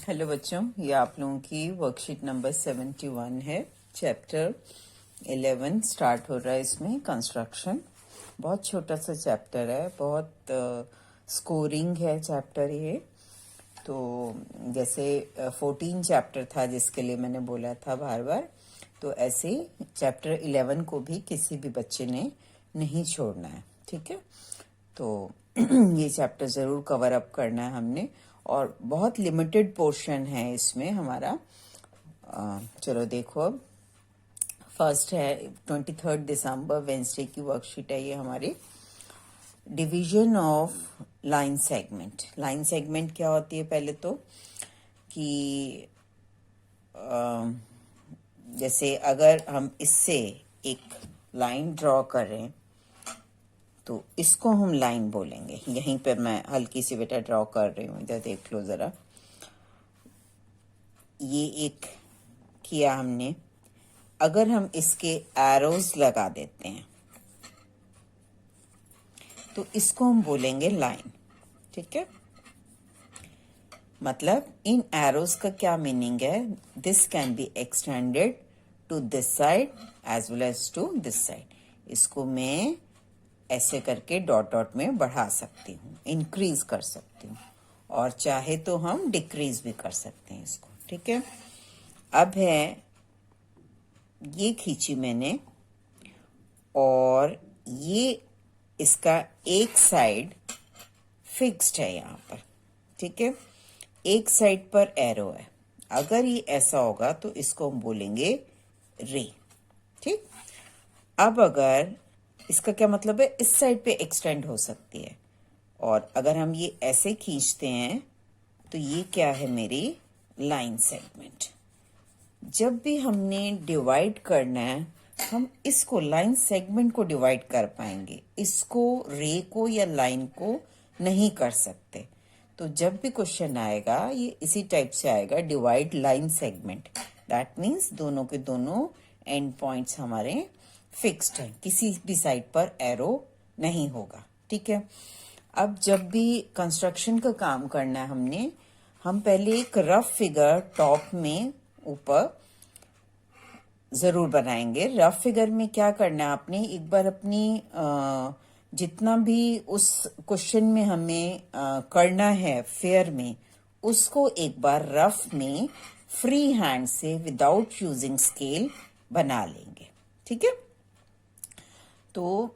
Hello बच्चों, ये आप लोगों की वर्कशीट नंबर 71 है। चैप्टर 11 स्टार्ट हो रहा है। इसमें कंस्ट्रक्शन बहुत छोटा सा चैप्टर है, बहुत स्कोरिंग है चैप्टर ये। तो जैसे 14 चैप्टर था जिसके लिए मैंने बोला था बार बार, तो ऐसे चैप्टर 11 को भी किसी भी बच्चे ने नहीं छोड़ना है, ठीक है। तो ये चैप्टर ज़रूर कवर अप करना है हमने, और बहुत लिमिटेड पोर्शन है इसमें हमारा। चलो देखो, अब फर्स्ट है 23 दिसंबर वेंसडे की वर्कशीट है ये हमारी। Division of line segment. Line segment क्या होती है? पहले तो कि जैसे अगर हम इससे एक लाइन ड्रॉ करें तो इसको हम लाइन बोलेंगे। यहीं पर मैं हल्की सी बेटा ड्रॉ कर रही हूँ, इधर देख लो जरा। ये एक किया हमने। अगर हम इसके एरोज लगा देते हैं तो इसको हम बोलेंगे लाइन, ठीक है। मतलब इन एरोज का क्या मीनिंग है? This can be extended to this side as well as to this side. इसको मैं ऐसे करके डॉट डॉट में बढ़ा सकती हूँ, इंक्रीज कर सकती हूँ, और चाहे तो हम डिक्रीज भी कर सकते हैं इसको, ठीक है। अब है ये खींची मैंने, और ये इसका एक साइड फिक्स्ड है यहाँ पर, ठीक है। एक साइड पर एरो है। अगर ये ऐसा होगा तो इसको हम बोलेंगे रे, ठीक। अब अगर इसका क्या मतलब है? इस साइड पे एक्सटेंड हो सकती है, और अगर हम ये ऐसे खींचते हैं तो ये क्या है? मेरी लाइन सेगमेंट। जब भी हमने डिवाइड करना है, हम इसको लाइन सेगमेंट को डिवाइड कर पाएंगे, इसको रे को या लाइन को नहीं कर सकते। तो जब भी क्वेश्चन आएगा ये इसी टाइप से आएगा, divide line segment. That means दोनों के दोनों एंड पॉइंट्स हमारे फिक्स्ड हैं, किसी भी साइड पर एरो नहीं होगा, ठीक है। अब जब भी कंस्ट्रक्शन का काम करना है हमने, हम पहले एक रफ फिगर टॉप में ऊपर जरूर बनाएंगे। रफ फिगर में क्या करना है आपने, एक बार अपनी जितना भी उस क्वेश्चन में हमें करना है फेयर में, उसको एक बार रफ में फ्री हैंड से विदाउट यूजिंग स्केल बना लेंगे, ठीक है। तो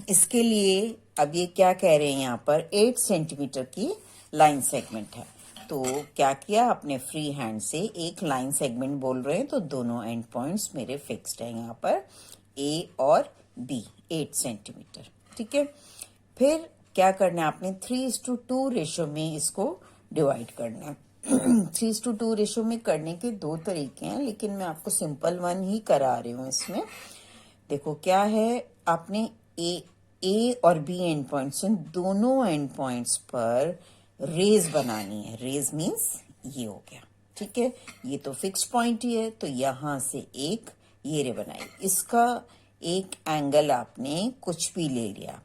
इसके लिए अब ये क्या कह रहे हैं, यहाँ पर 8 सेंटीमीटर की लाइन सेगमेंट है। तो क्या किया आपने? फ्री हैंड से एक लाइन सेगमेंट बोल रहे हैं, तो दोनों एंड पॉइंट्स मेरे फिक्स्ड हैं यहाँ पर, ए और बी, 8 सेंटीमीटर, ठीक है। फिर क्या करना है आपने? 3:2 रेशो में इसको डिवाइड करना है। 3:2 रेशो में करने के दो तरीके हैं, लेकिन मैं आपको सिंपल वन ही करा रही हूँ इसमें। देखो क्या है, आपने ए और बी एंड पॉइंट्स, दोनों एंड पॉइंट्स पर रेज बनानी है। रेज मीन्स ये हो गया, ठीक है। ये तो फिक्स पॉइंट ही है, तो यहां से एक ये रे बनाई। इसका एक एंगल आपने कुछ भी ले लिया।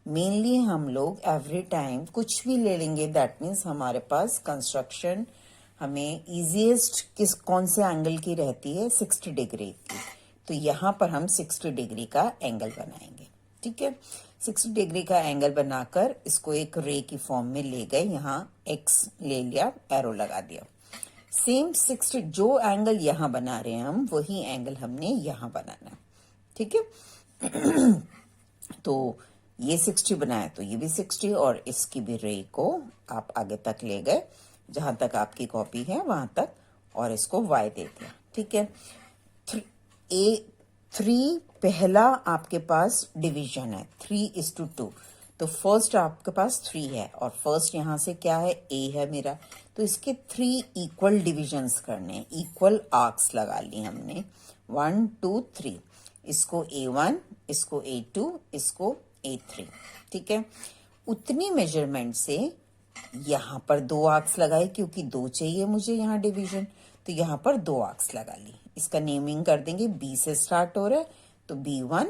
मेनली हम लोग एवरी टाइम कुछ भी ले लेंगे, दैट मीन्स हमारे पास कंस्ट्रक्शन हमें इजीएस्ट कौन से एंगल की रहती है? 60 डिग्री की। तो यहाँ पर हम 60 डिग्री का एंगल बनाएंगे, ठीक है। 60 डिग्री का एंगल बनाकर इसको एक रे की फॉर्म में ले गए। यहाँ एक्स ले लिया, एरो लगा दिया। सेम 60 जो एंगल यहाँ बना रहे हैं हम, वही एंगल हमने यहाँ बनाना, ठीक है। तो ये 60 बनाया तो ये भी 60, और इसकी भी रे को आप आगे तक ले गए, जहां तक आपकी कॉपी है वहां तक, और इसको y दे दिया, ठीक है। 3 पहला आपके पास डिवीजन है, 3:2। तो फर्स्ट आपके पास 3 है, और फर्स्ट यहां से क्या है? a है मेरा। तो इसके 3 इक्वल डिविजन्स करने, इक्वल आर्क्स लगा ली हमने, 1 2 3। इसको a1, इसको a2, इसको a3, ठीक है। उतनी मेजरमेंट से यहाँ पर 2 आर्क्स लगाए, क्योंकि 2 चाहिए मुझे यहाँ डिवीजन, तो यहाँ पर 2 आर्क्स लगा ली। इसका नेमिंग कर देंगे, बी से स्टार्ट हो रहा है तो B1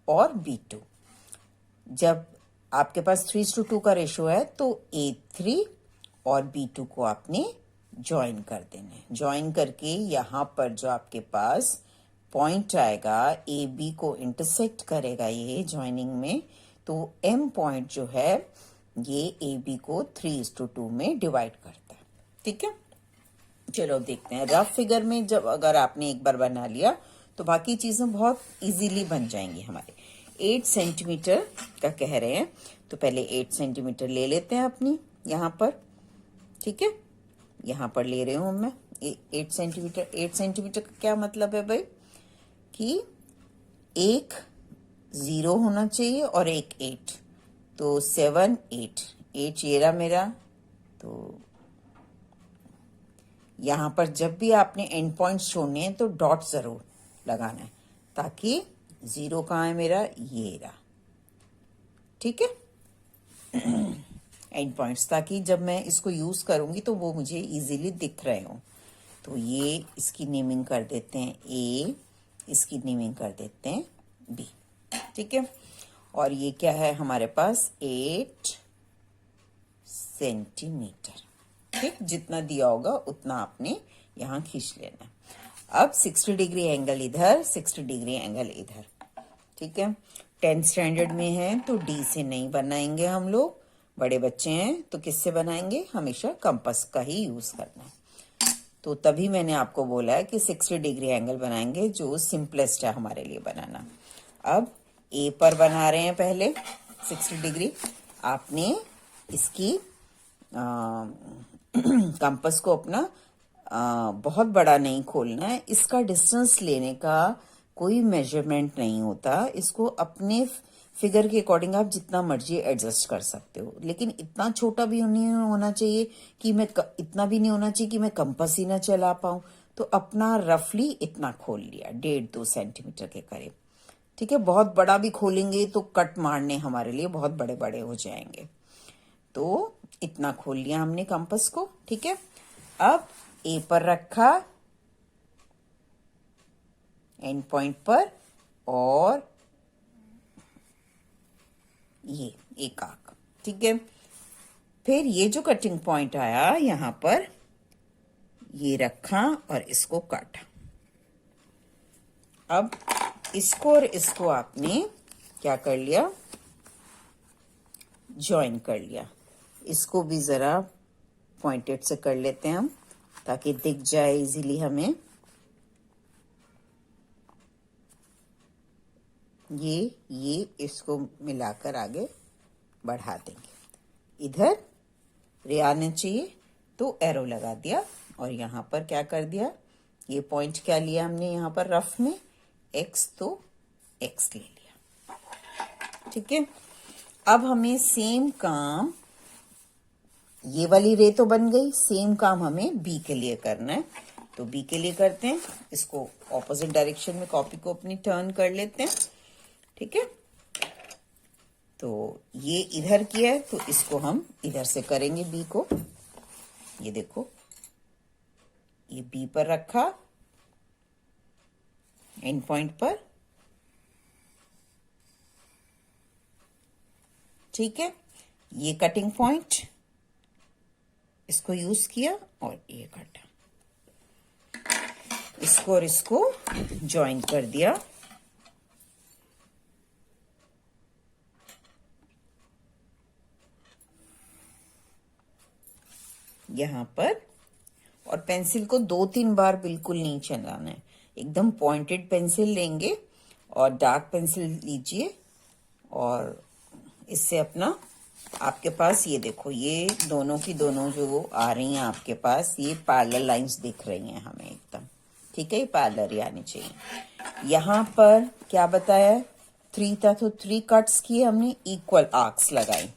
और B2। जब आपके पास 3:2 का रेशो है तो A3 और B2 को आपने ज्वाइन कर देने। ज्वाइन करके यहाँ पर जो आपके पास पॉइंट आएगा ए बी को इंटरसेक्ट करेगा ये ज्वाइनिंग में, तो एम पॉइंट जो है ये ए बी को 3:2 में डिवाइड करता है। ठीक है, चलो देखते हैं। रफ फिगर में जब अगर आपने एक बार बना लिया तो बाकी चीजें बहुत इजीली बन जाएंगी हमारे। 8 सेंटीमीटर का कह रहे हैं, तो पहले 8 सेंटीमीटर ले लेते हैं अपनी यहाँ पर। ठीक है, यहाँ पर ले रही हूं मैं 8 सेंटीमीटर। 8 सेंटीमीटर का क्या मतलब है भाई कि एक 0 होना चाहिए और एक 8, तो 7 8 8 ये रहा मेरा। तो यहाँ पर जब भी आपने एंड पॉइंट्स छोड़ने हैं तो डॉट जरूर लगाना है, ताकि 0 कहाँ है मेरा, ये रहा। ठीक है, एंड पॉइंट्स, ताकि जब मैं इसको यूज करूंगी तो वो मुझे इजीली दिख रहे हो। तो ये इसकी नेमिंग कर देते हैं ए, इसकी नेमिंग कर देते हैं बी। ठीक है, और ये क्या है हमारे पास 8 सेंटीमीटर। ठीक, जितना दिया होगा उतना आपने यहाँ खींच लेना। अब 60 डिग्री एंगल इधर, 60 डिग्री एंगल इधर। ठीक है, 10th स्टैंडर्ड में है तो डी से नहीं बनाएंगे हम लोग, बड़े बच्चे हैं तो किससे बनाएंगे, हमेशा कंपास का ही यूज करना है। तो तभी मैंने आपको बोला है कि 60 डिग्री एंगल बनाएंगे, जो सिंपलेस्ट है हमारे लिए बनाना। अब ए पर बना रहे हैं पहले 60 डिग्री। आपने इसकी कंपास को अपना बहुत बड़ा नहीं खोलना है। इसका डिस्टेंस लेने का कोई मेजरमेंट नहीं होता, इसको अपने फिगर के अकॉर्डिंग आप जितना मर्जी एडजस्ट कर सकते हो, लेकिन इतना छोटा भी नहीं होना चाहिए कि मैं इतना भी नहीं होना चाहिए कि मैं कंपास ही ना चला पाऊं। तो अपना रफली इतना खोल लिया, 1.5-2 सेंटीमीटर के करीब। ठीक है, बहुत बड़ा भी खोलेंगे तो कट मारने हमारे लिए बहुत बड़े बड़े हो जाएंगे, तो इतना खोल लिया हमने कंपास को। ठीक है, अब ए पर रखा एंड पॉइंट पर, और ये एक आर्क। ठीक है, फिर ये जो कटिंग पॉइंट आया यहां पर, ये रखा और इसको काटा। अब इसको और इसको आपने क्या कर लिया, ज्वाइन कर लिया। इसको भी जरा पॉइंटेड से कर लेते हैं हम, ताकि दिख जाए इजीली हमें। ये इसको मिलाकर आगे बढ़ा देंगे। इधर रे आने चाहिए तो एरो लगा दिया, और यहाँ पर क्या कर दिया, ये पॉइंट क्या लिया हमने यहाँ पर रफ में, एक्स, तो एक्स ले लिया। ठीक है, अब हमें सेम काम, ये वाली रे तो बन गई, सेम काम हमें बी के लिए करना है। तो बी के लिए करते हैं, इसको ऑपोजिट डायरेक्शन में कॉपी को अपनी टर्न कर लेते हैं। ठीक है, तो ये इधर किया है तो इसको हम इधर से करेंगे बी को। ये देखो, ये बी पर रखा एंड पॉइंट पर। ठीक है, ये कटिंग पॉइंट, इसको यूज किया और ये काटा, इसको और इसको ज्वाइन कर दिया। यहां पर, और पेंसिल को 2-3 बार बिल्कुल नहीं चलाना है, एकदम पॉइंटेड पेंसिल लेंगे और डार्क पेंसिल लीजिए, और इससे अपना, आपके पास ये देखो, ये दोनों की दोनों जो आ रही हैं आपके पास, ये पैरेलल लाइंस दिख रही हैं हमें एकदम। ठीक है, ये पैरेलल आनी चाहिए। यहाँ पर क्या बताया, 3 था तो 3 कट्स किए हमने, इक्वल आर्क्स लगाई।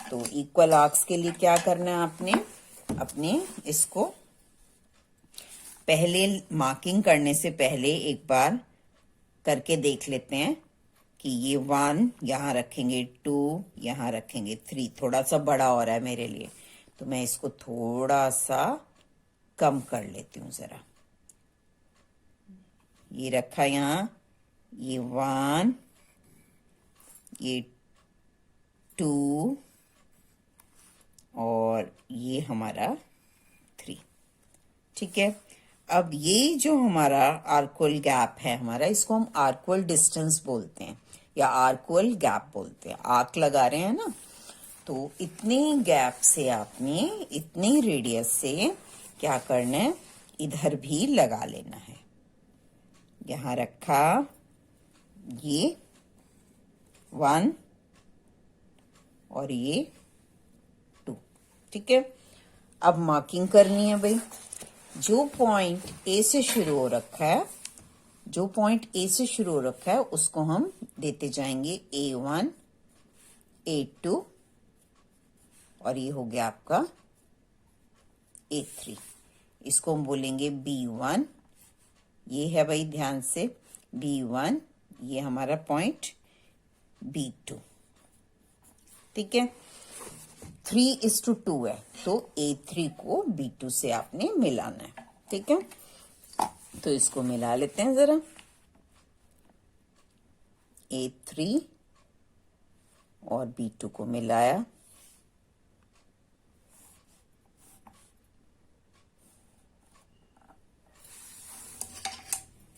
तो इक्वल आर्क्स के लिए क्या करना है आपने, अपने इसको पहले मार्किंग करने से पहले एक बार करके देख लेते हैं कि ये 1 यहां रखेंगे, 2 यहां रखेंगे, 3 थोड़ा सा बड़ा हो रहा है मेरे लिए, तो मैं इसको थोड़ा सा कम कर लेती हूँ जरा। ये रखा यहां, ये 1, ये 2, और ये हमारा 3। ठीक है। अब ये जो हमारा आर्क्वल गैप है हमारा, इसको हम आर्क्वल डिस्टेंस बोलते हैं या आर्क्वल गैप बोलते हैं। आर्क लगा रहे हैं ना, तो इतने गैप से आपने इतनी रेडियस से क्या करना है, इधर भी लगा लेना है। यहां रखा, ये 1 और ये 2, ठीक है। अब मार्किंग करनी है भाई। जो पॉइंट ए से शुरू हो रखा है, जो पॉइंट ए से शुरू हो रखा है उसको हम देते जाएंगे A1, A2 और ये हो गया आपका A3। इसको हम बोलेंगे B1। ये है भाई, ध्यान से, B1, ये हमारा पॉइंट B2, ठीक है। 3:2 है, तो A3 को B2 से आपने मिलाना है, ठीक है। तो इसको मिला लेते हैं जरा। A3 और B2 को मिलाया,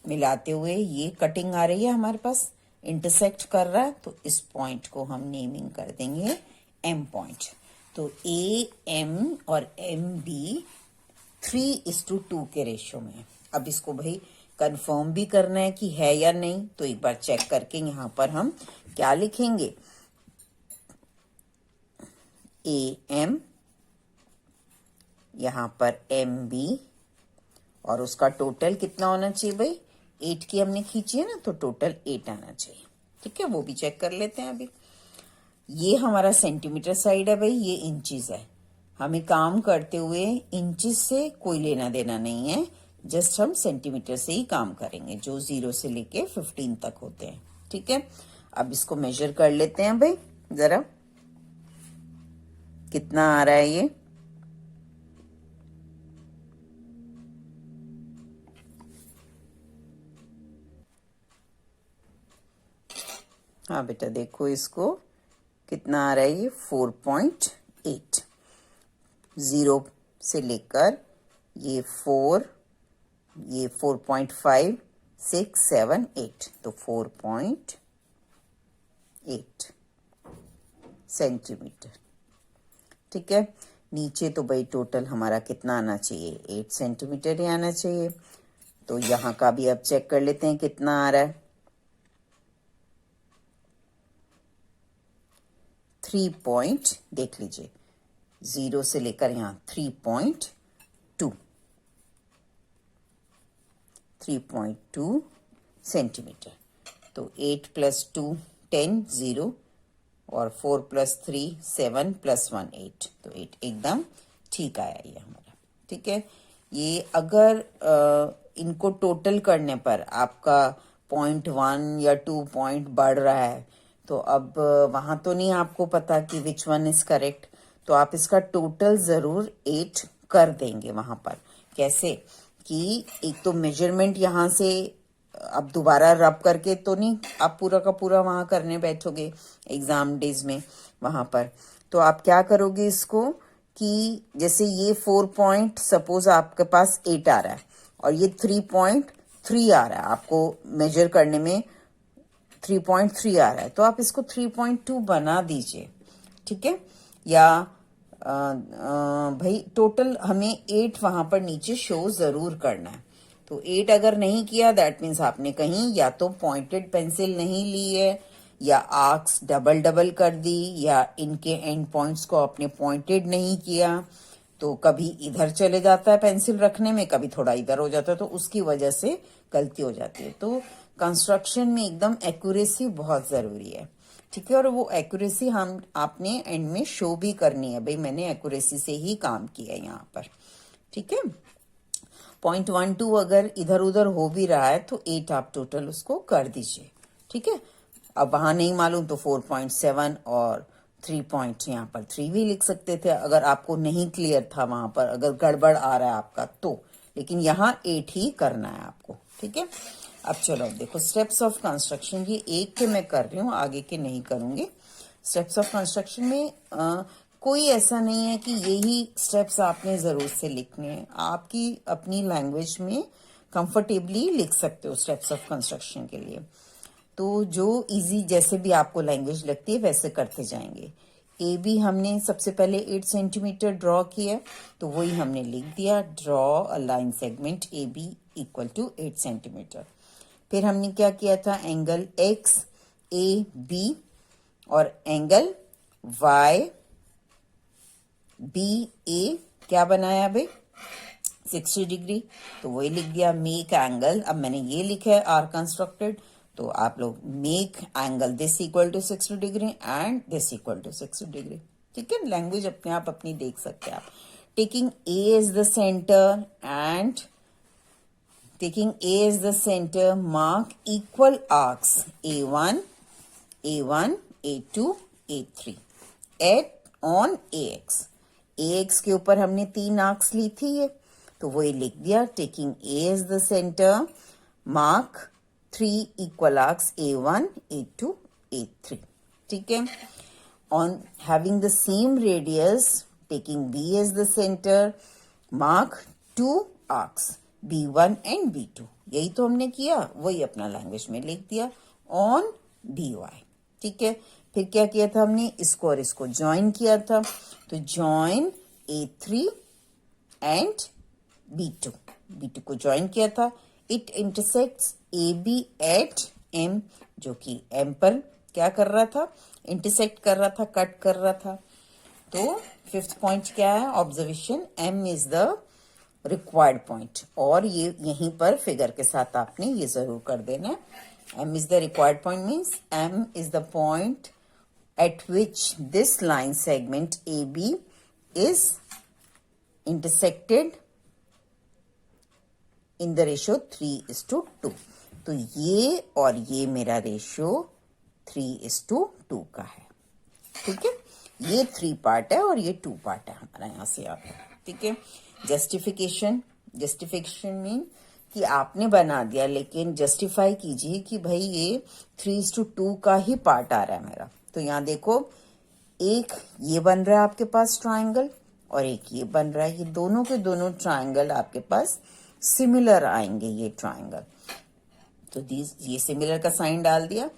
मिलाते हुए ये कटिंग आ रही है हमारे पास, इंटरसेक्ट कर रहा है, तो इस पॉइंट को हम नेमिंग कर देंगे M पॉइंट। तो AM और MB 3:2 के रेशियो में। अब इसको भाई कंफर्म भी करना है कि है या नहीं, तो एक बार चेक करके यहां पर हम क्या लिखेंगे, AM, यहां पर MB, और उसका टोटल कितना होना चाहिए भाई, 8 की हमने खींची है ना, तो टोटल 8 आना चाहिए, ठीक है। वो भी चेक कर लेते हैं अभी। ये हमारा सेंटीमीटर साइड है भाई, ये इंचेस है। हमें काम करते हुए इंचेस से कोई लेना देना नहीं है, जस्ट हम सेंटीमीटर से ही काम करेंगे, जो 0 से लेके 15 तक होते हैं, ठीक है। अब इसको मेजर कर लेते हैं भाई जरा, कितना आ रहा है ये। हाँ बेटा देखो, इसको कितना आ रहा है ये, 4.8। 0 से लेकर ये 4, ये 4.5, 6, 7, 8, तो 4.8 सेंटीमीटर, ठीक है। नीचे तो भाई टोटल हमारा कितना आना चाहिए, 8 सेंटीमीटर ही आना चाहिए। तो यहाँ का भी अब चेक कर लेते हैं कितना आ रहा है। 3 देख लीजिए, 0 से लेकर यहाँ 3.2 सेंटीमीटर। तो 8 + 2 10, 0, और 4 + 3 7 + 1 8, तो 8 एकदम ठीक आया ये हमारा, ठीक है। ये अगर इनको टोटल करने पर आपका 0.1 या 2 पॉइंट बढ़ रहा है, तो अब वहां तो नहीं आपको पता कि विच वन इज करेक्ट, तो आप इसका टोटल जरूर 8 कर देंगे वहां पर। कैसे कि एक तो मेजरमेंट यहां से अब दोबारा रब करके तो नहीं आप पूरा का पूरा वहां करने बैठोगे एग्जाम डेज में वहां पर, तो आप क्या करोगे इसको कि जैसे ये 4 पॉइंट सपोज आपके पास 8 आ रहा है और ये 3.3 आ रहा है, आपको मेजर करने में 3.3 आ रहा है, तो आप इसको 3.2 बना दीजिए, ठीक है। या भाई टोटल हमें 8 वहां पर नीचे शो जरूर करना है। तो 8 अगर नहीं किया, दैट मीन्स आपने कहीं या तो पॉइंटेड पेंसिल नहीं ली है, या आर्क्स डबल डबल कर दी, या इनके एंड पॉइंट्स को आपने पॉइंटेड नहीं किया, तो कभी इधर चले जाता है पेंसिल रखने में, कभी थोड़ा इधर हो जाता है, तो उसकी वजह से गलती हो जाती है। तो कंस्ट्रक्शन में एकदम एक्यूरेसी बहुत जरूरी है, ठीक है। और वो एक्यूरेसी हम आपने एंड में शो भी करनी है, भाई मैंने एक्यूरेसी से ही काम किया है यहाँ पर, ठीक है। 0.12 अगर इधर उधर हो भी रहा है तो 8 आप टोटल उसको कर दीजिए, ठीक है। अब वहां नहीं मालूम तो 4.7 और 3 पॉइंट यहाँ पर 3 भी लिख सकते थे, अगर आपको नहीं क्लियर था वहां पर, अगर गड़बड़ आ रहा है आपका तो, लेकिन यहाँ 8 ही करना है आपको, ठीक है। अब चलो देखो स्टेप्स ऑफ कंस्ट्रक्शन, ये एक के मैं कर रही हूँ, आगे के नहीं करूंगी। स्टेप्स ऑफ कंस्ट्रक्शन में कोई ऐसा नहीं है कि यही स्टेप्स आपने जरूर से लिखने हैं, आपकी अपनी लैंग्वेज में कंफर्टेबली लिख सकते हो स्टेप्स ऑफ कंस्ट्रक्शन के लिए। तो जो इजी जैसे भी आपको लैंग्वेज लगती है वैसे करते जाएंगे। ए बी हमने सबसे पहले 8 सेंटीमीटर ड्रॉ किया, तो वही हमने लिख दिया, draw a line segment A B equal to 8 centimetre. फिर हमने क्या किया था, एंगल एक्स ए बी और एंगल वाई बी ए क्या बनाया भाई, 60 डिग्री, तो वही लिख दिया मेक एंगल। अब मैंने ये लिखा है आर कंस्ट्रक्टेड, तो आप लोग make angle this equal to 60 degree and this equal to 60 degree. ठीक है, लैंग्वेज अपने आप अपनी देख सकते हैं आप। Taking a is the centre and taking A as the center, mark equal arcs A1, A1, A2, A3 at on AX. AX के ऊपर हमने 3 आर्क्स ली थी ये, तो वही लिख दिया, taking A as the center, mark 3 equal arcs A1, A2, A3. ठीक है, on having the same radius, taking B as the center, mark 2 arcs B1 and B2। यही तो हमने किया, वही अपना लैंग्वेज में लिख दिया ऑन BY। ठीक है, फिर क्या किया था हमने, इसको और इसको ज्वाइन किया था, तो join A3 and B2, B2 को ज्वाइन किया था। It intersects AB at M, जो कि M पर क्या कर रहा था, इंटरसेक्ट कर रहा था, कट कर रहा था। तो 5th पॉइंट क्या है, observation M is the required point, और ये यहीं पर फिगर के साथ आपने ये जरूर कर देना। M is the required point means M is the point at which this line segment AB is intersected in the ratio 3:2। तो ये और ये मेरा रेशियो 3:2 का है। ठीक है, ये 3 पार्ट है और ये 2 पार्ट है हमारा, यहाँ से आता है। ठीक है, जस्टिफिकेशन मीन कि आपने बना दिया, लेकिन जस्टिफाई कीजिए कि भाई ये 3:2 का ही पार्ट आ रहा है मेरा। तो यहाँ देखो, एक ये बन रहा है आपके पास ट्राइंगल और एक ये बन रहा है, ये दोनों के दोनों ट्राइंगल आपके पास सिमिलर आएंगे ये ट्राइंगल। तो ये सिमिलर का साइन डाल दिया,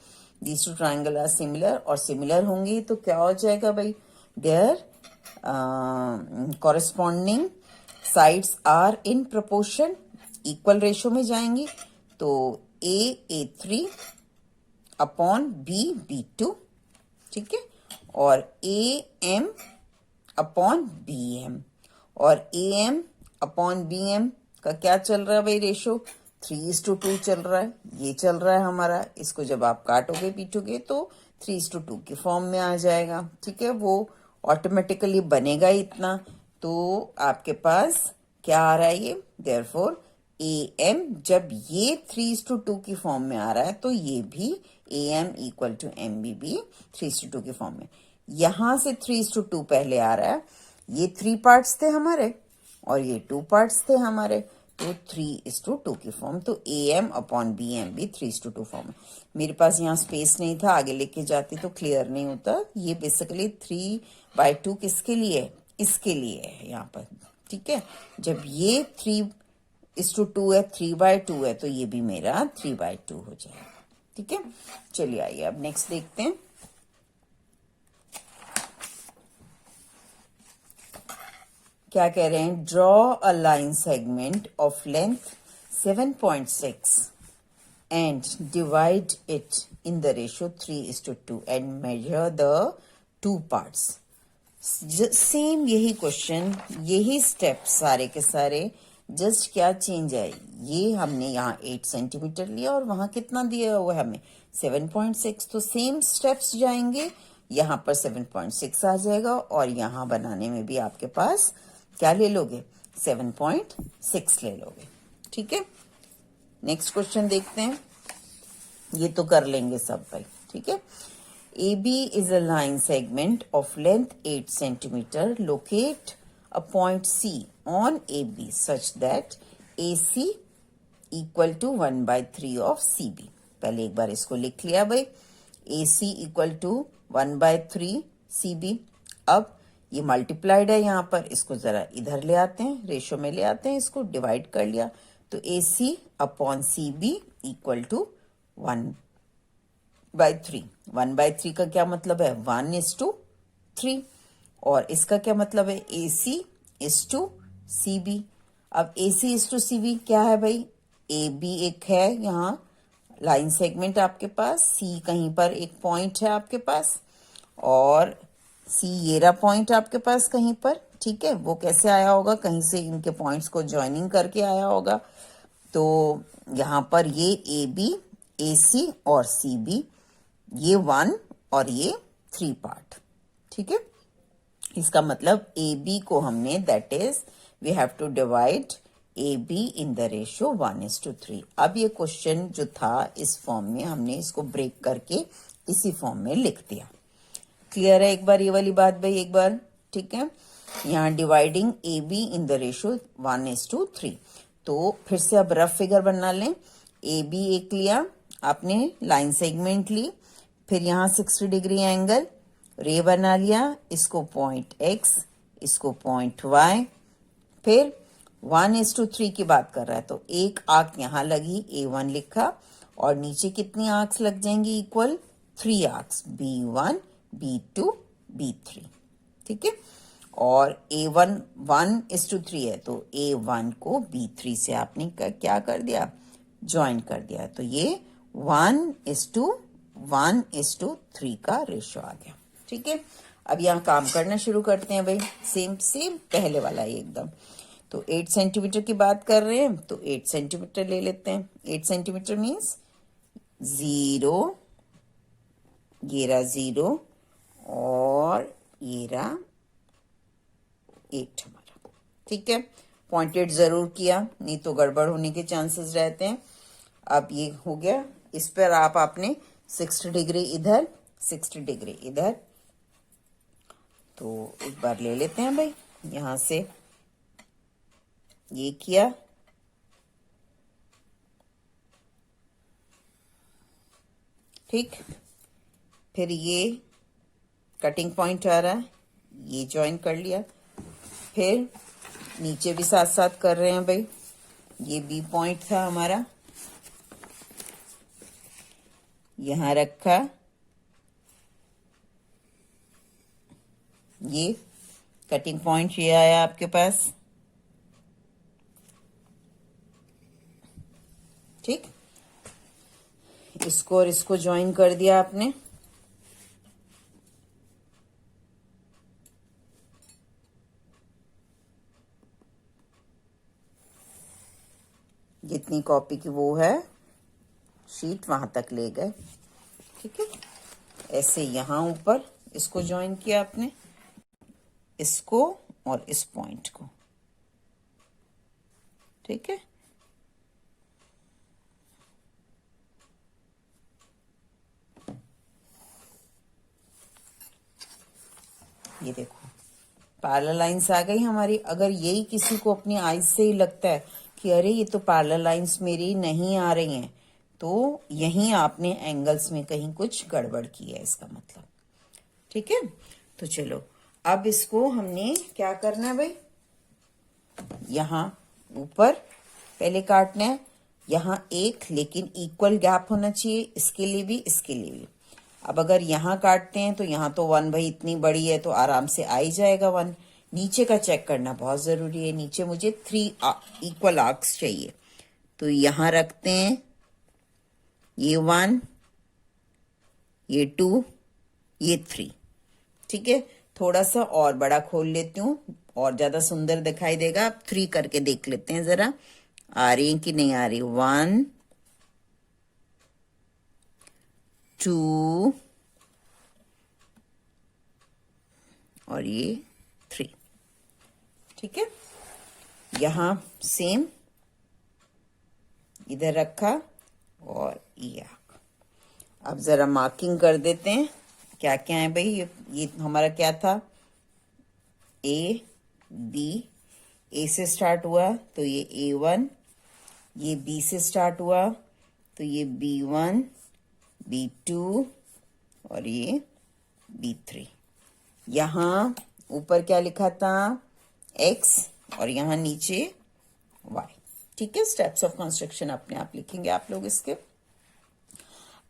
these two triangle are similar, और सिमिलर होंगी तो क्या हो जाएगा भाई, their corresponding sides are in proportion, equal ratio में जाएंगी। तो A3 अपॉन B2, ठीक है, और AM अपॉन BM, और AM अपॉन BM का क्या चल रहा है भाई रेशियो, 3:2 चल रहा है, ये चल रहा है हमारा। इसको जब आप काटोगे पीटोगे तो 3:2 के फॉर्म में आ जाएगा। ठीक है, वो ऑटोमेटिकली बनेगा इतना। तो आपके पास क्या आ रहा है ये, देयरफॉर AM जब ये 3:2 की फॉर्म में आ रहा है तो ये भी AM इक्वल टू MB भी 3:2 की फॉर्म में। यहां से 3:2 पहले आ रहा है, ये 3 पार्ट्स थे हमारे और ये 2 पार्ट्स थे हमारे, तो 3:2 की फॉर्म। तो AM अपॉन BM भी 3:2 फॉर्म है। मेरे पास यहाँ स्पेस नहीं था, आगे लेके जाती तो क्लियर नहीं होता। ये बेसिकली 3/2 किसके लिए, इसके लिए है यहाँ पर। ठीक है, जब ये 3:2 है, 3/2 है, तो ये भी मेरा 3/2 हो जाएगा। ठीक है, चलिए आइए अब नेक्स्ट देखते हैं। क्या कह रहे हैं, draw a line segment of length 7.6 and divide it in the ratio 3:2 and measure the 2 parts. Same यही क्वेश्चन, यही स्टेप सारे के सारे, जस्ट क्या चेंज है, ये हमने यहाँ 8 सेंटीमीटर लिया और वहां कितना दिया हुआ है हमें 7.6, तो सेम स्टेप्स जाएंगे, यहाँ पर 7.6 आ जाएगा और यहाँ बनाने में भी आपके पास क्या ले लोगे, 7.6 ले लोगे। ठीक है, नेक्स्ट क्वेश्चन देखते हैं, ये तो कर लेंगे सब भाई। ठीक है, AB is a line segment of length 8 centimeter. Locate a point C on AB such that AC equal to 1/3 of CB. पहले एक बार इसको लिख लिया भाई, AC equal to 1/3 CB। अब ये मल्टीप्लाइड है यहाँ पर, इसको जरा इधर ले आते हैं, रेशो में ले आते हैं, इसको डिवाइड कर लिया तो AC upon CB equal to 1/3। 1/3 का क्या मतलब है? 1:3। और इसका क्या मतलब है? AC is to CB। अब AC इज टू CB क्या है भाई? AB एक है यहाँ लाइन सेगमेंट आपके पास, C कहीं पर एक पॉइंट है आपके पास, और C ये रहा पॉइंट आपके पास कहीं पर, ठीक है। वो कैसे आया होगा? कहीं से इनके पॉइंट्स को ज्वाइनिंग करके आया होगा। तो यहाँ पर ये AB, AC और CB, ये 1 और ये 3 पार्ट, ठीक है। इसका मतलब AB को हमने, that is we have to divide AB in the ratio 1:3। अब ये क्वेश्चन जो था इस फॉर्म में, हमने इसको ब्रेक करके इसी फॉर्म में लिख दिया। क्लियर है एक बार ये वाली बात भाई? एक बार, ठीक है। यहाँ dividing AB in the ratio 1:3। तो फिर से अब रफ फिगर बना लें। AB एक लिया आपने, लाइन सेगमेंट ली, फिर यहाँ 60 डिग्री एंगल, रे बना लिया, इसको पॉइंट X, इसको पॉइंट Y, फिर 1:3 की बात कर रहा है तो एक आर्क यहाँ लगी, A1 लिखा, और नीचे कितनी आर्क्स लग जाएंगी? Equal 3 arcs, B1, B2, B3, ठीक है। और A1 1:3 है तो A1 को B3 से आपने क्या कर दिया? ज्वाइन कर दिया। तो ये 1:1:3 का रेशियो आ गया, ठीक है। अब यहाँ काम करना शुरू करते हैं भाई, सेम सेम पहले वाला ही एकदम। तो 8 सेंटीमीटर की बात कर रहे हैं तो 8 सेंटीमीटर ले लेते हैं। 8 सेंटीमीटर मीन्स 0, ये रहा 0 और ये रहा 8 हमारा, ठीक है। पॉइंटेड जरूर किया, नहीं तो गड़बड़ होने के चांसेस रहते हैं। अब ये हो गया, इस पर आपने 60 डिग्री इधर, 60 डिग्री इधर, तो एक बार ले लेते हैं भाई, यहां से ये किया, ठीक। फिर ये कटिंग पॉइंट आ रहा है, ये ज्वाइन कर लिया, फिर नीचे भी साथ साथ कर रहे हैं भाई। ये B पॉइंट था हमारा, यहां रखा, ये कटिंग पॉइंट ये आया आपके पास, ठीक। इसको और इसको ज्वाइन कर दिया आपने, जितनी कॉपी की वो है शीट वहां तक ले गए, ठीक है। ऐसे यहां ऊपर इसको ज्वाइन किया आपने, इसको और इस पॉइंट को, ठीक है। ये देखो पैरेलल लाइंस आ गई हमारी। अगर यही किसी को अपनी आईज से ही लगता है कि अरे ये तो पैरेलल लाइंस मेरी नहीं आ रही हैं, तो यहीं आपने एंगल्स में कहीं कुछ गड़बड़ की है इसका मतलब, ठीक है। तो चलो अब इसको हमने क्या करना है भाई, यहां ऊपर पहले काटना है, यहां एक, लेकिन इक्वल गैप होना चाहिए, इसके लिए भी इसके लिए भी। अब अगर यहां काटते हैं तो यहां तो 1 भाई इतनी बड़ी है तो आराम से आ ही जाएगा 1। नीचे का चेक करना बहुत जरूरी है, नीचे मुझे 3 इक्वल आर्क्स चाहिए, तो यहां रखते हैं, ये 1, ये 2, ये 3, ठीक है। थोड़ा सा और बड़ा खोल लेती हूँ और ज्यादा सुंदर दिखाई देगा। अब 3 करके देख लेते हैं जरा, आ रही है कि नहीं आ रही। 1, 2 और ये 3, ठीक है। यहां सेम इधर रखा और ये। अब जरा मार्किंग कर देते हैं क्या क्या है भाई। ये हमारा क्या था, A, B, A से स्टार्ट हुआ तो ये A1, ये B से स्टार्ट हुआ तो ये B1, B2 और ये B3। यहाँ ऊपर क्या लिखा था, x, और यहाँ नीचे y। ठीक है, स्टेप्स ऑफ कंस्ट्रक्शन अपने आप लिखेंगे आप लोग इसके।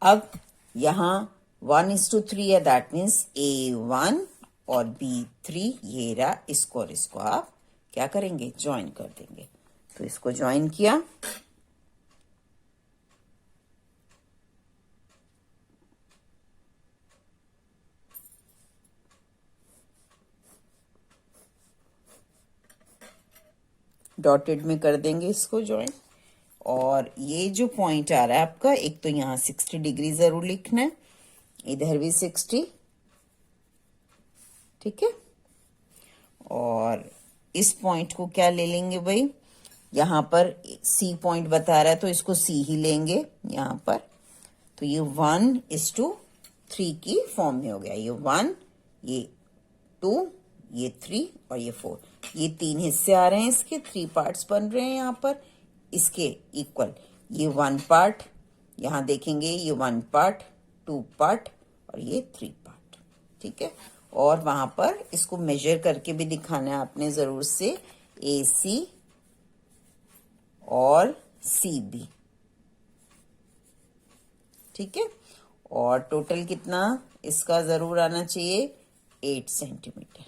अब यहाँ 1:3 है, दैट मीन्स A1 और B3 ये रहा, इसको और इसको आप क्या करेंगे, ज्वाइन कर देंगे। तो इसको ज्वाइन किया, डॉटेड में कर देंगे इसको ज्वाइन। और ये जो पॉइंट आ रहा है आपका, एक तो यहाँ 60 डिग्री जरूर लिखना है, इधर भी 60, ठीक है। और इस पॉइंट को क्या ले लेंगे भाई, यहाँ पर C पॉइंट बता रहा है तो इसको C ही लेंगे यहाँ पर। तो ये 1:3 की फॉर्म में हो गया, ये 1, ये 2, ये 3 और ये 4। ये 3 हिस्से आ रहे हैं, इसके 3 पार्ट्स बन रहे हैं यहाँ पर इसके इक्वल। ये 1 पार्ट, यहाँ देखेंगे ये 1 पार्ट, 2 पार्ट और ये 3 पार्ट, ठीक है। और वहां पर इसको मेजर करके भी दिखाना है आपने जरूर से, AC और CB, ठीक है। और टोटल कितना इसका जरूर आना चाहिए, 8 सेंटीमीटर,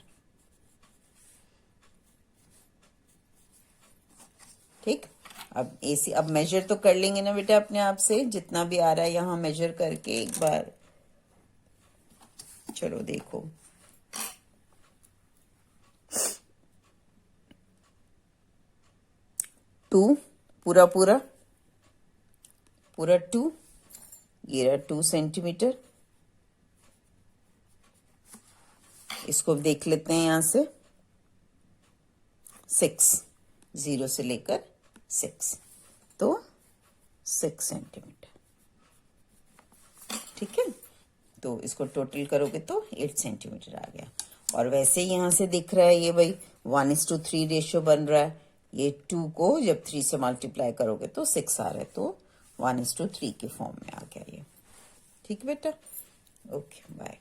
ठीक। अब AC अब मेजर तो कर लेंगे ना बेटा अपने आप से, जितना भी आ रहा है यहाँ मेजर करके एक बार। चलो देखो, टू पूरा 2, ये रहा 2 सेंटीमीटर। इसको देख लेते हैं यहां से, 6, 0 से लेकर 6, तो 6 सेंटीमीटर, ठीक है। तो इसको टोटल करोगे तो 8 सेंटीमीटर आ गया। और वैसे ही यहां से दिख रहा है ये भाई 1:3 रेशियो बन रहा है। ये 2 को जब 3 से मल्टीप्लाई करोगे तो 6 आ रहा है, तो 1:3 के फॉर्म में आ गया ये, ठीक बेटा। Okay, bye.